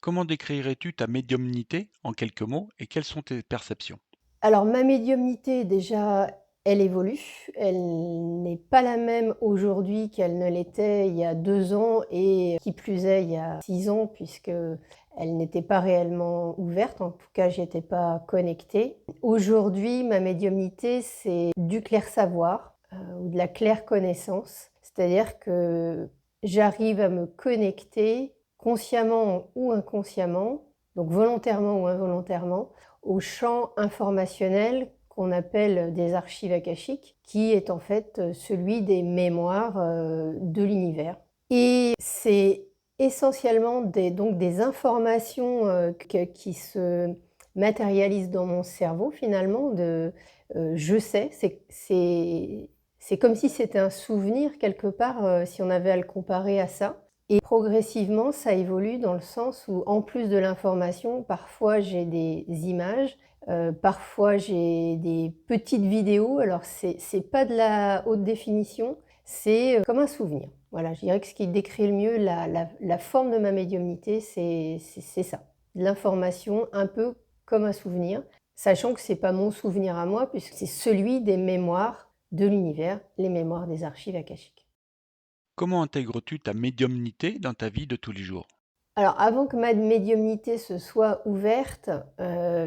Comment décrirais-tu ta médiumnité en quelques mots et quelles sont tes perceptions? Alors ma médiumnité déjà, elle évolue. Elle n'est pas la même aujourd'hui qu'elle ne l'était il y a 2 ans et qui plus est il y a 6 ans puisque elle n'était pas réellement ouverte, en tout cas j'y étais pas connectée. Aujourd'hui, ma médiumnité, c'est du clair savoir, ou de la claire connaissance. C'est-à-dire que j'arrive à me connecter consciemment ou inconsciemment, donc volontairement ou involontairement, au champ informationnel qu'on appelle des archives akashiques, qui est en fait celui des mémoires de l'univers. Et c'est essentiellement donc des informations qui se matérialisent dans mon cerveau finalement. Je sais, c'est comme si c'était un souvenir quelque part, si on avait à le comparer à ça. Et progressivement, ça évolue dans le sens où, en plus de l'information, parfois j'ai des images, parfois j'ai des petites vidéos. Alors c'est pas de la haute définition, c'est, comme un souvenir. Voilà, je dirais que ce qui décrit le mieux la forme de ma médiumnité, c'est ça. De l'information un peu comme un souvenir, sachant que c'est pas mon souvenir à moi puisque c'est celui des mémoires de l'univers, les mémoires des archives akashiques. Comment intègres-tu ta médiumnité dans ta vie de tous les jours? Alors avant que ma médiumnité se soit ouverte,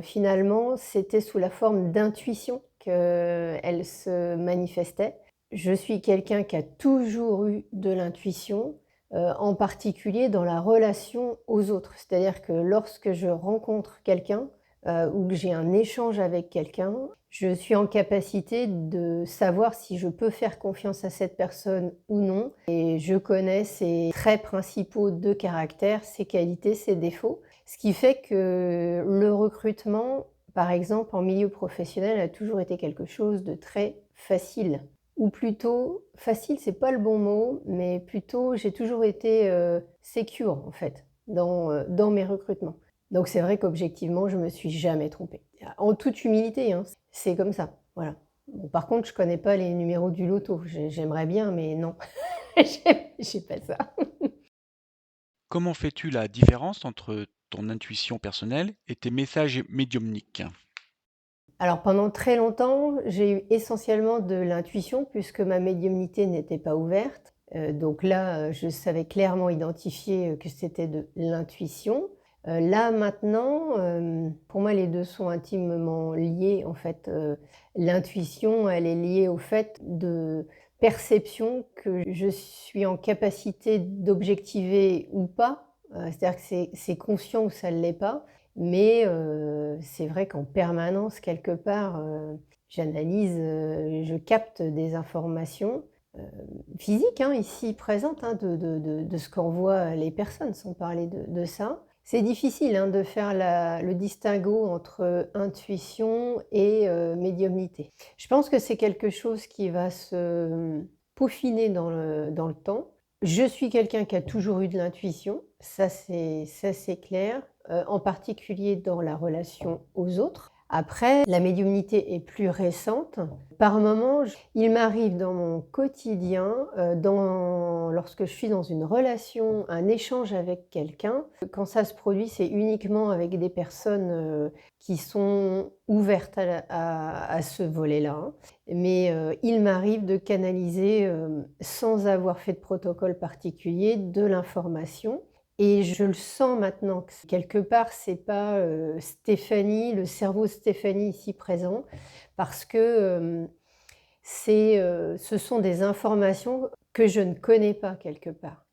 finalement, c'était sous la forme d'intuition qu'elle se manifestait. Je suis quelqu'un qui a toujours eu de l'intuition, en particulier dans la relation aux autres. C'est-à-dire que lorsque je rencontre quelqu'un, ou que j'ai un échange avec quelqu'un, je suis en capacité de savoir si je peux faire confiance à cette personne ou non. Et je connais ses traits principaux de caractère, ses qualités, ses défauts. Ce qui fait que le recrutement, par exemple, en milieu professionnel, a toujours été quelque chose de très facile. Ou plutôt, facile, c'est pas le bon mot, mais plutôt, j'ai toujours été sécure, en fait, dans mes recrutements. Donc c'est vrai qu'objectivement, je me suis jamais trompée. En toute humilité, hein, c'est comme ça, voilà. Bon, par contre, je connais pas les numéros du loto. J'aimerais bien, mais non, j'ai pas ça. Comment fais-tu la différence entre ton intuition personnelle et tes messages médiumniques? Alors pendant très longtemps, j'ai eu essentiellement de l'intuition puisque ma médiumnité n'était pas ouverte. Donc là, je savais clairement identifier, que c'était de l'intuition. Là maintenant, pour moi les 2 sont intimement liés en fait. L'intuition, elle est liée au fait de perception que je suis en capacité d'objectiver ou pas. C'est-à-dire que c'est conscient ou ça ne l'est pas. Mais c'est vrai qu'en permanence, quelque part, j'analyse, je capte des informations, heu, physiques, hein, ici présentes, hein, de ce qu'envoient les personnes, sans parler de ça. C'est difficile, hein, de faire le distinguo entre intuition et médiumnité. Je pense que c'est quelque chose qui va se peaufiner dans le temps. Je suis quelqu'un qui a toujours eu de l'intuition, ça c'est clair, en particulier dans la relation aux autres. Après, la médiumnité est plus récente. Par moments, il m'arrive dans mon quotidien, lorsque je suis dans une relation, un échange avec quelqu'un, quand ça se produit, c'est uniquement avec des personnes, qui sont ouvertes à ce volet-là, hein. Mais il m'arrive de canaliser, sans avoir fait de protocole particulier, de l'information. Et je le sens maintenant que quelque part, c'est pas, Stéphanie, le cerveau Stéphanie ici présent, parce que, ce sont des informations que je ne connais pas quelque part,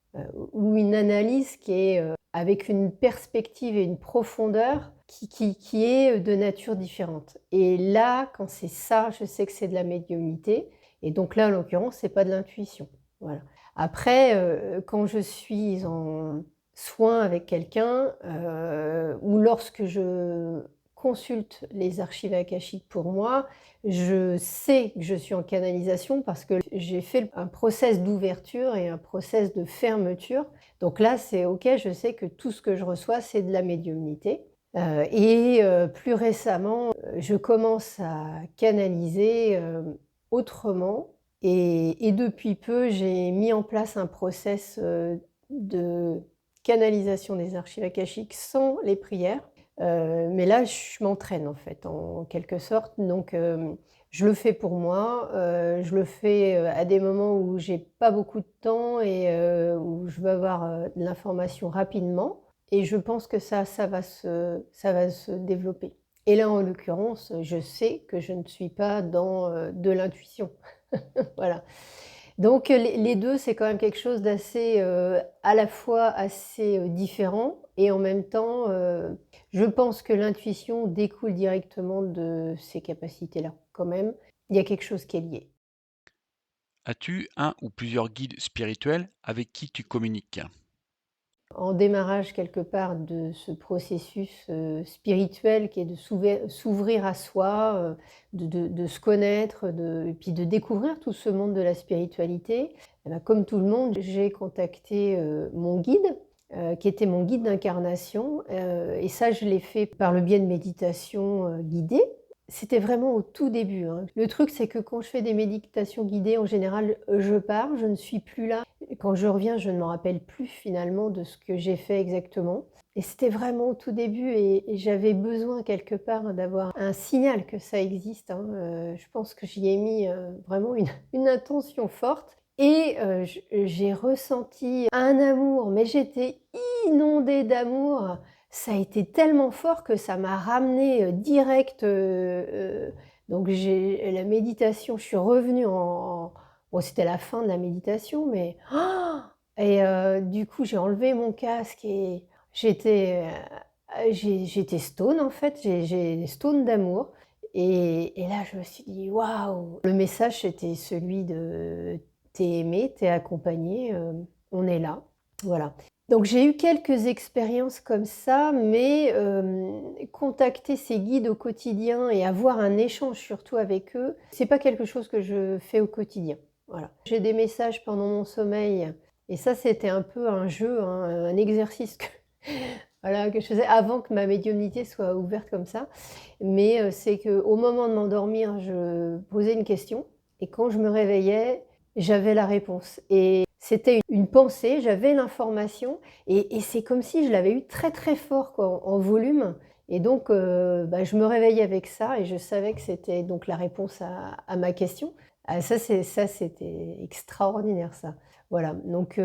ou une analyse qui est, avec une perspective et une profondeur qui est, de nature différente. Et là, quand c'est ça, je sais que c'est de la médiumnité et donc là, en l'occurrence, c'est pas de l'intuition. Voilà. Après, quand je suis en soin avec quelqu'un, ou lorsque je consulte les archives akashiques pour moi, je sais que je suis en canalisation parce que j'ai fait un process d'ouverture et un process de fermeture. Donc là, c'est OK, je sais que tout ce que je reçois, c'est de la médiumnité. Plus récemment, je commence à canaliser, autrement et depuis peu, j'ai mis en place un process, de canalisation des archives akashiques sans les prières. Mais là, je m'entraîne en fait, en quelque sorte. Donc, je le fais pour moi, je le fais, à des moments où j'ai pas beaucoup de temps et où je veux avoir, de l'information rapidement et je pense que ça va se développer. Et là, en l'occurrence, je sais que je ne suis pas dans, de l'intuition. Voilà. Donc les 2, c'est quand même quelque chose d'assez, à la fois assez, différent et en même temps, je pense que l'intuition découle directement de ces capacités-là. Quand même, il y a quelque chose qui est lié. As-tu un ou plusieurs guides spirituels avec qui tu communiques? En démarrage quelque part de ce processus, spirituel qui est de s'ouvrir à soi, de se connaître, et puis de découvrir tout ce monde de la spiritualité. Et bah, comme tout le monde, j'ai contacté, mon guide, qui était mon guide d'incarnation, et ça je l'ai fait par le biais de méditations, guidées. C'était vraiment au tout début, hein. Le truc, c'est que quand je fais des méditations guidées, en général, je pars, je ne suis plus là. Et quand je reviens, je ne me rappelle plus finalement de ce que j'ai fait exactement. Et c'était vraiment au tout début et j'avais besoin quelque part d'avoir un signal que ça existe, hein. Je pense que j'y ai mis, vraiment une intention forte et j'ai ressenti un amour, mais j'étais inondée d'amour. Ça a été tellement fort que ça m'a ramenée, direct, donc j'ai la méditation, je suis revenue en bon, c'était la fin de la méditation, mais et du coup, j'ai enlevé mon casque et j'étais stone, en fait, j'ai stone d'amour et là, je me suis dit: «Waouh!» Le message, c'était celui de: «Tu es aimé, tu es accompagné, on est là». Voilà. Donc j'ai eu quelques expériences comme ça, mais contacter ces guides au quotidien et avoir un échange surtout avec eux, c'est pas quelque chose que je fais au quotidien. Voilà. J'ai des messages pendant mon sommeil et ça, c'était un peu un jeu, hein, un exercice que voilà, que je faisais avant que ma médiumnité soit ouverte comme ça. Mais c'est qu'au moment de m'endormir, je posais une question et quand je me réveillais, j'avais la réponse et c'était une pensée, j'avais l'information et c'est comme si je l'avais eu très, très fort quoi, en volume et donc bah, je me réveillais avec ça et je savais que c'était donc la réponse à ma question. Ah ça c'était extraordinaire ça. Voilà, donc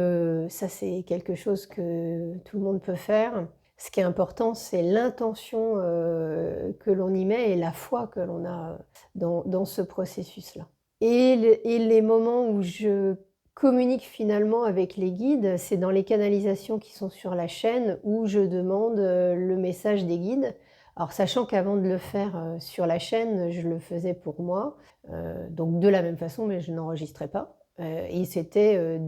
ça c'est quelque chose que tout le monde peut faire. Ce qui est important, c'est l'intention, que l'on y met et la foi que l'on a, dans ce processus-là. Et les moments où je communique finalement avec les guides, c'est dans les canalisations qui sont sur la chaîne où je demande, le message des guides. Alors sachant qu'avant de le faire, sur la chaîne, je le faisais pour moi, donc de la même façon, mais je n'enregistrais pas, et c'était,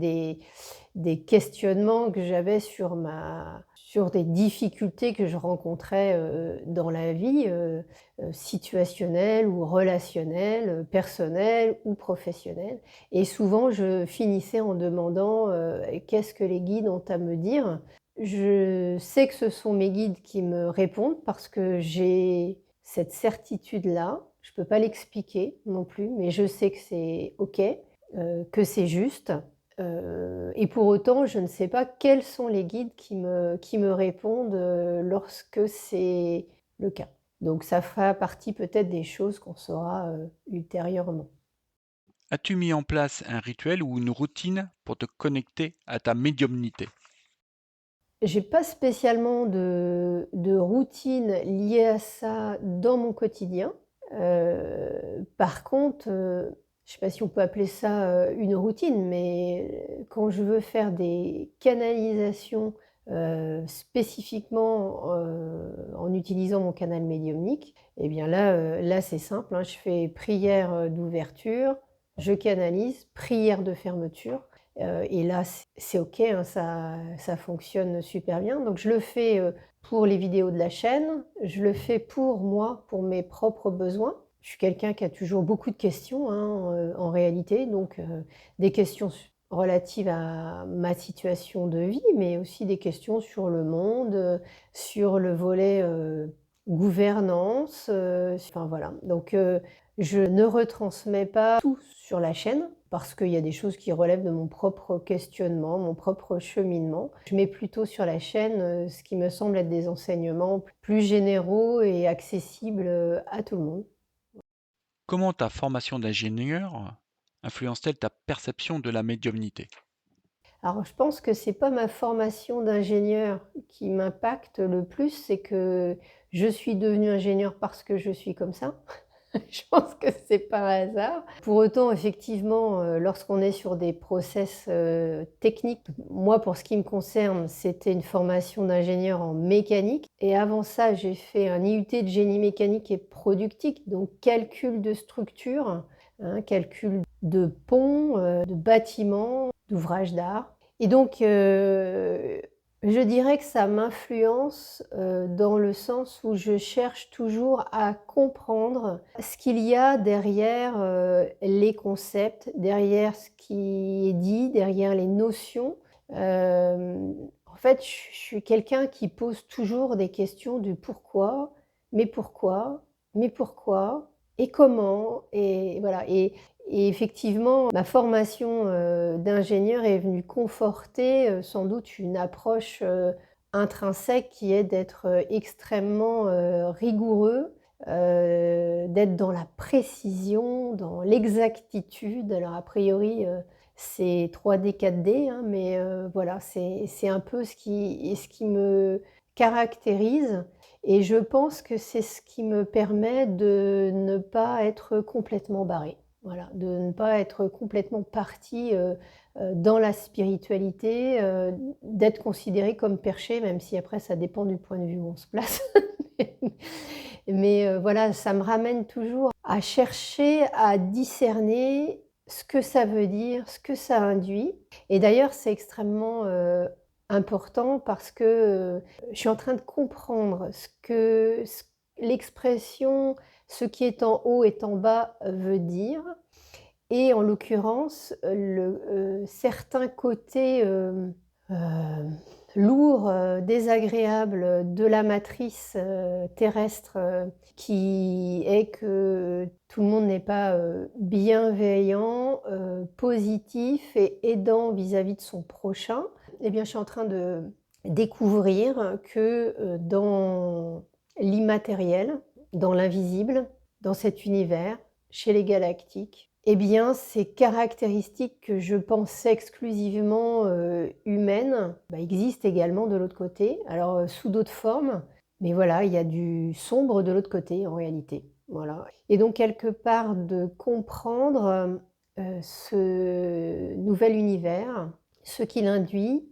des questionnements que j'avais sur des difficultés que je rencontrais, dans la vie, situationnelle ou relationnelle, personnelle ou professionnelle et souvent je finissais en demandant, «Qu'est-ce que les guides ont à me dire?» Je sais que ce sont mes guides qui me répondent parce que j'ai cette certitude-là. Je peux pas l'expliquer non plus, mais je sais que c'est OK, que c'est juste. Et pour autant, je ne sais pas quels sont les guides qui me répondent, lorsque c'est le cas. Donc ça fera partie peut-être des choses qu'on saura, ultérieurement. As-tu mis en place un rituel ou une routine pour te connecter à ta médiumnité? J'ai pas spécialement de routine liée à ça dans mon quotidien. Par contre, je sais pas si on peut appeler ça, une routine, mais quand je veux faire des canalisations, spécifiquement, en utilisant mon canal médiumnique et bien là c'est simple, hein, je fais prière, d'ouverture, je canalise, prière de fermeture. Et là, c'est OK, hein, ça fonctionne super bien. Donc je le fais, pour les vidéos de la chaîne, je le fais pour moi, pour mes propres besoins. Je suis quelqu'un qui a toujours beaucoup de questions, hein, en réalité, donc des questions relatives à ma situation de vie, mais aussi des questions sur le monde, sur le volet, gouvernance, enfin voilà. Donc je ne retransmets pas tout sur la chaîne. parce qu'il y a des choses qui relèvent de mon propre questionnement, mon propre cheminement. Je mets plutôt sur la chaîne, ce qui me semble être des enseignements plus généraux et accessibles, à tout le monde. Comment ta formation d'ingénieur influence-t-elle ta perception de la médiumnité? Alors je pense que c'est pas ma formation d'ingénieur qui m'impacte le plus, c'est que je suis devenue ingénieure parce que je suis comme ça. Je pense que c'est pas un hasard. Pour autant, effectivement, lorsqu'on est sur des process, techniques, moi, pour ce qui me concerne, c'était une formation d'ingénieur en mécanique et avant ça, j'ai fait un IUT de génie mécanique et productique, donc calcul de structure, hein, calcul de ponts, de bâtiments, d'ouvrages d'art et donc je dirais que ça m'influence, dans le sens où je cherche toujours à comprendre ce qu'il y a derrière, les concepts, derrière ce qui est dit, derrière les notions. En fait, je suis quelqu'un qui pose toujours des questions du pourquoi, mais pourquoi, mais pourquoi et comment et voilà et effectivement, ma formation, d'ingénieur est venue conforter, sans doute une approche, intrinsèque qui est d'être, extrêmement, rigoureux, d'être dans la précision, dans l'exactitude. Alors a priori, c'est 3D, 4D, hein, mais voilà, c'est un peu ce qui me caractérise et je pense que c'est ce qui me permet de ne pas être complètement barrée. Voilà, de ne pas être complètement partie, dans la spiritualité, d'être considérée comme perchée, même si après ça dépend du point de vue où on se place. Mais voilà, ça me ramène toujours à chercher à discerner ce que ça veut dire, ce que ça induit et d'ailleurs c'est extrêmement, important parce que, je suis en train de comprendre ce l'expression «ce qui est en haut est en bas» veut dire et en l'occurrence, certains côtés, lourds, désagréables de la matrice, terrestre, qui est que tout le monde n'est pas, bienveillant, positif et aidant vis-à-vis de son prochain. Eh bien, je suis en train de découvrir que, dans l'immatériel, dans l'invisible, dans cet univers, chez les galactiques, eh bien, ces caractéristiques que je pensais exclusivement, humaines, bah, existent également de l'autre côté. Alors, sous d'autres formes, mais voilà, il y a du sombre de l'autre côté en réalité. Voilà et donc quelque part de comprendre, ce nouvel univers, ce qu'il induit,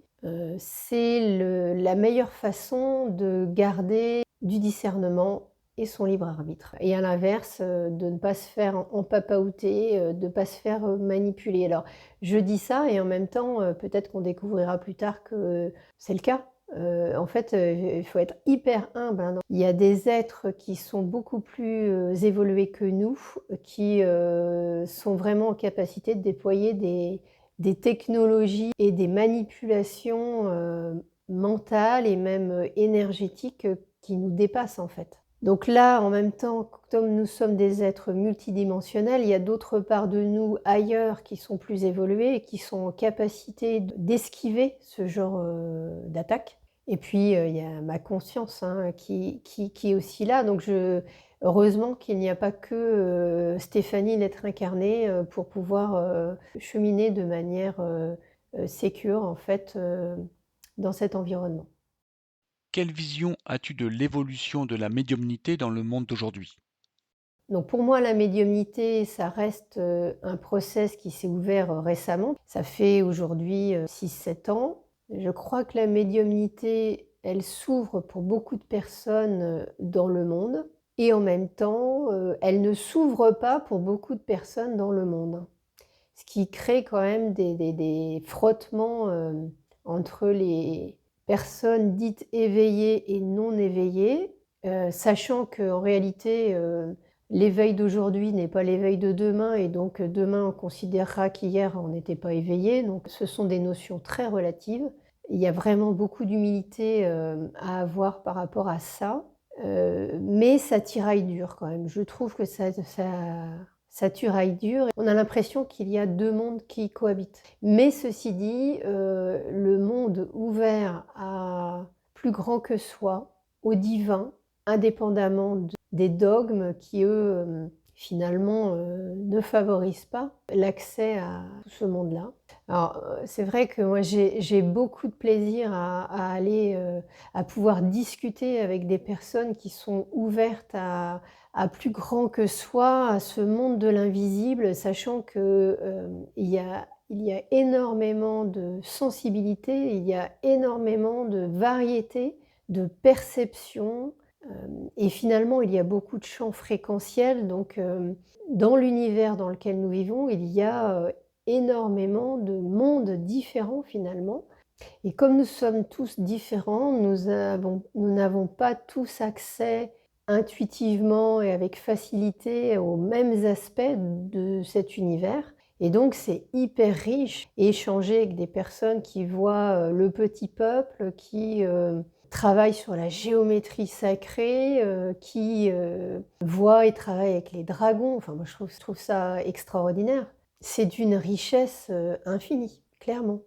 c'est la meilleure façon de garder du discernement et son libre arbitre et à l'inverse, de ne pas se faire empapahuter, de ne pas se faire, manipuler. Alors je dis ça et en même temps, peut-être qu'on découvrira plus tard que c'est le cas. En fait, il faut être hyper humble, hein. Il y a des êtres qui sont beaucoup plus, évolués que nous, qui, sont vraiment en capacité de déployer des technologies et des manipulations, mentales et même, énergétiques, qui nous dépassent en fait. Donc là, en même temps, comme nous sommes des êtres multidimensionnels, il y a d'autres parts de nous ailleurs qui sont plus évoluées et qui sont en capacité d'esquiver ce genre, d'attaque. Et puis, il y a ma conscience, hein, qui est aussi là. Donc heureusement qu'il n'y a pas que, Stéphanie, l'être incarné, pour pouvoir, cheminer de manière, sécure en fait, dans cet environnement. Quelle vision as-tu de l'évolution de la médiumnité dans le monde d'aujourd'hui? Donc pour moi, la médiumnité, ça reste, un process qui s'est ouvert, récemment. Ça fait aujourd'hui, 6-7 ans. Je crois que la médiumnité, elle s'ouvre pour beaucoup de personnes, dans le monde et en même temps, elle ne s'ouvre pas pour beaucoup de personnes dans le monde. Ce qui crée quand même des frottements, entre les personnes dites éveillées et non éveillées, sachant qu'en réalité, l'éveil d'aujourd'hui n'est pas l'éveil de demain et donc demain on considérera qu'hier on n'était pas éveillé, donc ce sont des notions très relatives. Il y a vraiment beaucoup d'humilité, à avoir par rapport à ça, mais ça tiraille dur quand même. Je trouve que ça Ça tiraille dur. On a l'impression qu'il y a 2 mondes qui cohabitent. Mais ceci dit, le monde ouvert à plus grand que soi, au divin, indépendamment des dogmes qui, eux, finalement, ne favorisent pas l'accès à ce monde-là. Alors, c'est vrai que moi j'ai beaucoup de plaisir à aller, à pouvoir discuter avec des personnes qui sont ouvertes à plus grand que soi, à ce monde de l'invisible, sachant que, il y a énormément de sensibilité, il y a énormément de variété, de perception, et finalement il y a beaucoup de champs fréquentiels donc, dans l'univers dans lequel nous vivons, il y a, énormément de mondes différents finalement et comme nous sommes tous différents, nous n'avons pas tous accès intuitivement et avec facilité aux mêmes aspects de cet univers et donc c'est hyper riche. Échanger avec des personnes qui voient, le petit peuple, qui, travaillent sur la géométrie sacrée, qui, voient et travaillent avec les dragons, enfin moi je trouve ça extraordinaire. C'est d'une richesse, infinie, clairement.